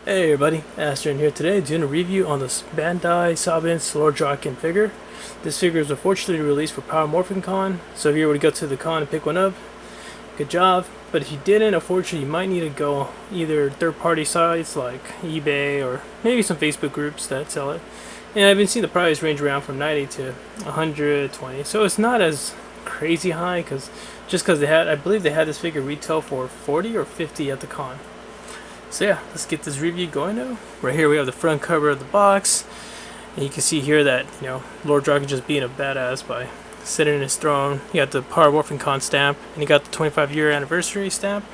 Hey everybody, Astron here today doing a review on this Bandai Lord Drakkon figure. This figure is unfortunately released for Power Morphicon, so if you were to go to the con and pick one up, good job. But if you didn't, unfortunately you might need to go either third-party sites like eBay or maybe some Facebook groups that sell it. And I've been seeing the price range around from 90 to 120, so it's not as crazy high just because I believe they had this figure retail for 40 or 50 at the con. So yeah, let's get this review going now. Right here we have the front cover of the box. And you can see here that, Lord Drakkon just being a badass by sitting in his throne. You got the Power Morphicon stamp, and you got the 25-year anniversary stamp.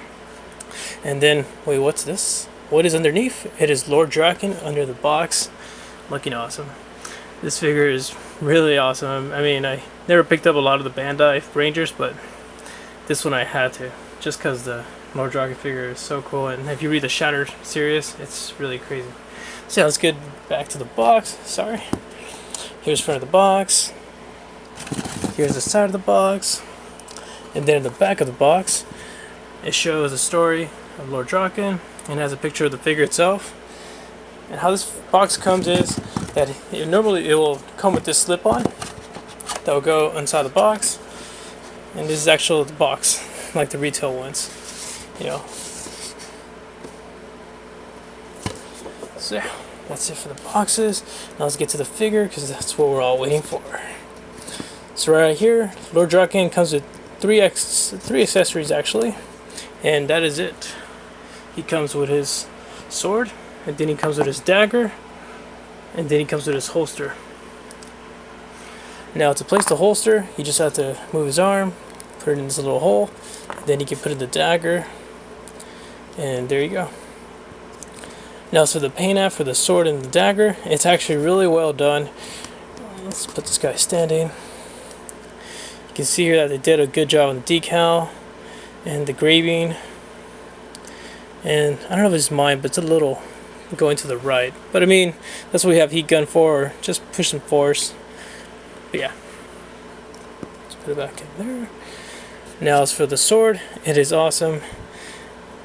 And then, wait, what's this? What is underneath? It is Lord Drakkon under the box. Looking awesome. This figure is really awesome. I mean, I never picked up a lot of the Bandai Rangers, but this one I had to, just because the Lord Drakkon figure is so cool, and if you read the Shatter series, it's really crazy. So yeah, let's get back to the box. Sorry. Here's front of the box. Here's the side of the box. And then in the back of the box, it shows the story of Lord Drakkon and has a picture of the figure itself. And how this box comes is that normally it will come with this slip-on that will go inside the box. And this is actually the box, like the retail ones. So yeah, that's it for the boxes. Now let's get to the figure, because that's what we're all waiting for. So right here, Lord Drakkon comes with three accessories actually, and that is it. He comes with his sword, and then he comes with his dagger, and then he comes with his holster. Now to place the holster, you just have to move his arm, put it in this little hole, then you can put in the dagger. And there you go. Now, so the paint app for the sword and the dagger, it's actually really well done. Let's put this guy standing. You can see here that they did a good job on the decal and the graving. And I don't know if it's mine, but it's a little going to the right. But I mean, that's what we have heat gun for, or just push and force. But yeah. Let's put it back in there. Now, as for the sword, it is awesome.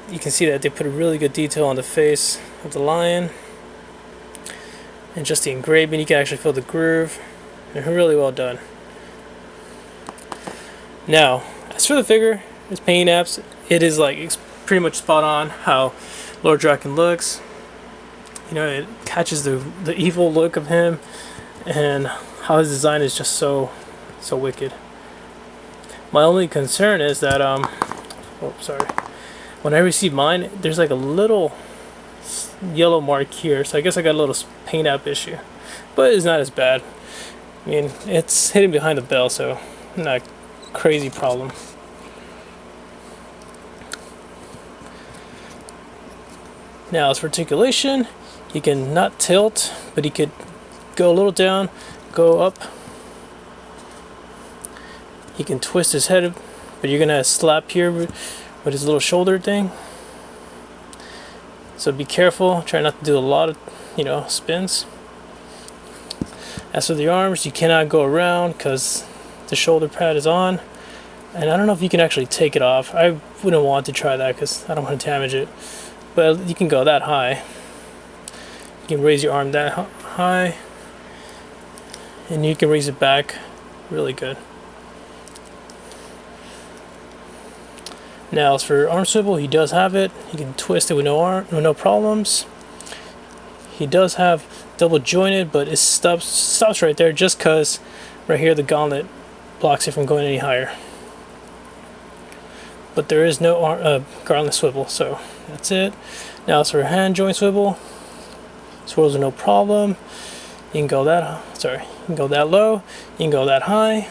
You can see that they put a really good detail on the face of the lion, and just the engraving, you can actually feel the groove. They're really well done. Now, as for the figure, its paint apps, it's pretty much spot on how Lord Drakkon looks. It catches the evil look of him, and how his design is just so wicked. My only concern is that when I received mine, there's like a little yellow mark here, so I guess I got a little paint app issue, but it's not as bad. I mean, it's hidden behind the bell, so not a crazy problem. Now, as for articulation, he can not tilt, but he could go a little down, go up. He can twist his head, but you're gonna slap here with his little shoulder thing. So be careful, try not to do a lot of, spins. As for the arms, you cannot go around because the shoulder pad is on. And I don't know if you can actually take it off. I wouldn't want to try that because I don't want to damage it. But you can go that high. You can raise your arm that high. And you can raise it back really good. Now, as for arm swivel, he does have it. He can twist it with no problems. He does have double jointed, but it stops right there just because right here the gauntlet blocks it from going any higher. But there is no gauntlet swivel, so that's it. Now, as for hand joint swivel, swivels are no problem. You can go that low. You can go that high.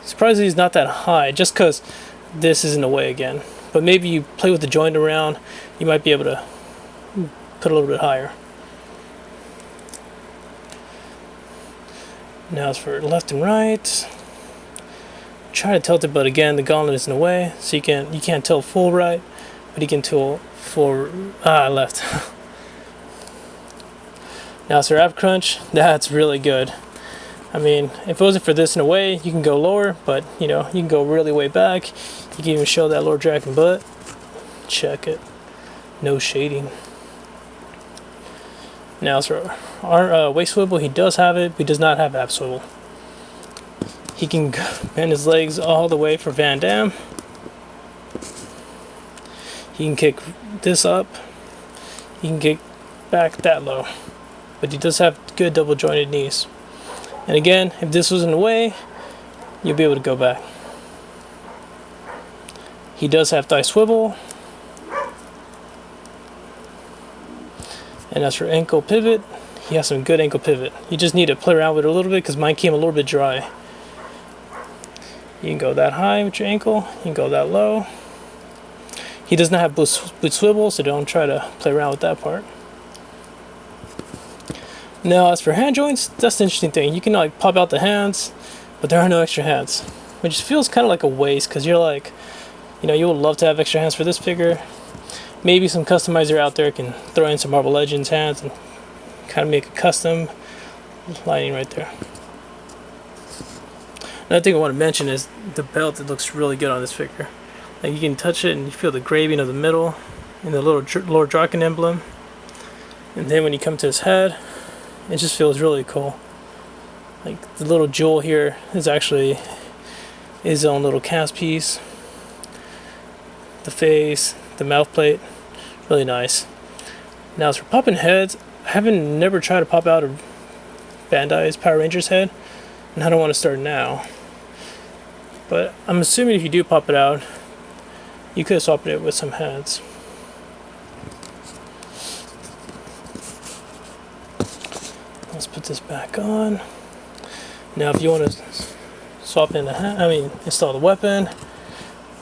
Surprisingly, it's not that high, just because this is in the way again. But maybe you play with the joint around, you might be able to put a little bit higher. Now, as for left and right, try to tilt it, but again, the gauntlet is in the way, so you can't tilt full right, but you can tilt full left. Now, as for ab crunch, that's really good. I mean, if it wasn't for this in a way, you can go lower, but you can go really way back. You can even show that Lord Drakkon butt. Check it. no shading. Now as for our waist swivel, he does have it, but he does not have ab swivel. He can bend his legs all the way for Van Damme. He can kick this up. He can kick back that low. But he does have good double jointed knees. And again, if this was in the way, you'll be able to go back. He does have thigh swivel. And as for ankle pivot, he has some good ankle pivot. You just need to play around with it a little bit because mine came a little bit dry. You can go that high with your ankle. You can go that low. He does not have boot swivel, so don't try to play around with that part. Now, as for hand joints, that's the interesting thing. You can like pop out the hands, but there are no extra hands, which feels kind of like a waste because you're like, you know, you would love to have extra hands for this figure. Maybe some customizer out there can throw in some Marvel Legends hands and kind of make a custom lining right there. Another thing I want to mention is the belt. It looks really good on this figure. Like you can touch it and you feel the graving of the middle and the little Lord Drakkon emblem. And then when you come to his head, it just feels really cool. Like the little jewel here is actually his own little cast piece. The face, the mouth plate, really nice. Now as for popping heads, I never tried to pop out a Bandai's Power Rangers head, and I don't want to start now. But I'm assuming if you do pop it out, you could have swapped it with some heads. Let's put this back on. Now if you want to swap in install the weapon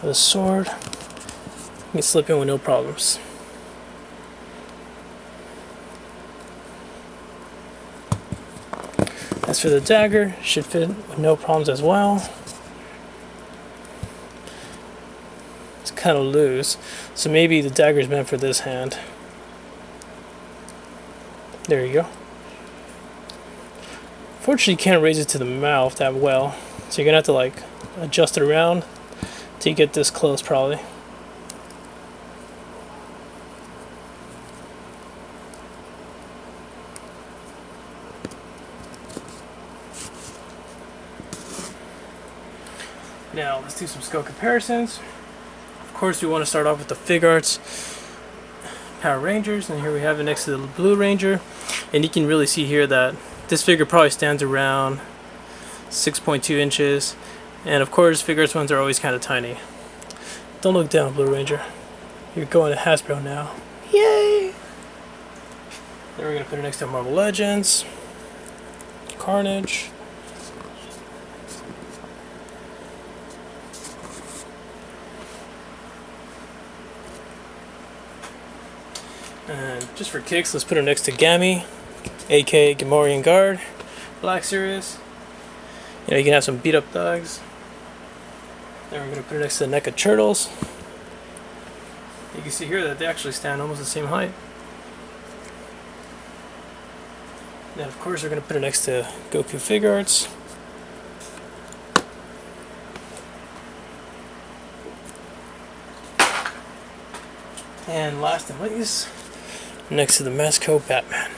or the sword, you can slip in with no problems. As for the dagger, should fit with no problems as well. It's kind of loose, so maybe the dagger is meant for this hand. There you go. Fortunately, you can't raise it to the mouth that well, so you're gonna have to like adjust it around till you get this close, probably. Now let's do some scale comparisons. Of course, we want to start off with the Fig Arts Power Rangers, and here we have it next to the Blue Ranger, and you can really see here that this figure probably stands around 6.2 inches, and of course Fig Arts ones are always kind of tiny. Don't look down, Blue Ranger. You're going to Hasbro now. Yay! Then we're going to put it next to Marvel Legends, Carnage, and just for kicks, let's put her next to Gammy, aka Gamorrean Guard, Black Series. You know, you can have some beat up thugs. Then we're going to put her next to the NECA Turtles. You can see here that they actually stand almost the same height. Then of course we're going to put her next to Goku Fig Arts. And last and least, next to the Masco Batman.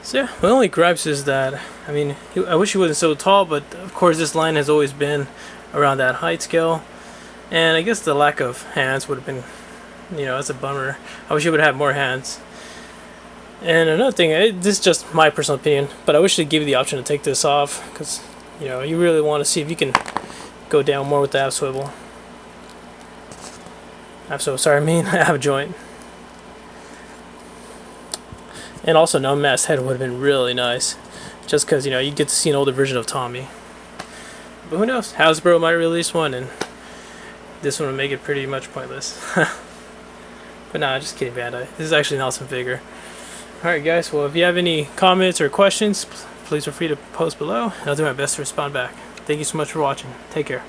So yeah, my only gripes is that, I mean, I wish he wasn't so tall, but of course this line has always been around that height scale. And I guess the lack of hands would have been, you know, that's a bummer. I wish he would have more hands. And another thing, this is just my personal opinion, but I wish they give you the option to take this off, because, you know, you really want to see if you can go down more with the ab swivel. I have a joint. And also, no masked head would have been really nice, just because, you know, you get to see an older version of Tommy. But who knows? Hasbro might release one, and this one would make it pretty much pointless. But nah, just kidding, Bandai. This is actually an awesome figure. Alright guys, well if you have any comments or questions, please feel free to post below, and I'll do my best to respond back. Thank you so much for watching. Take care.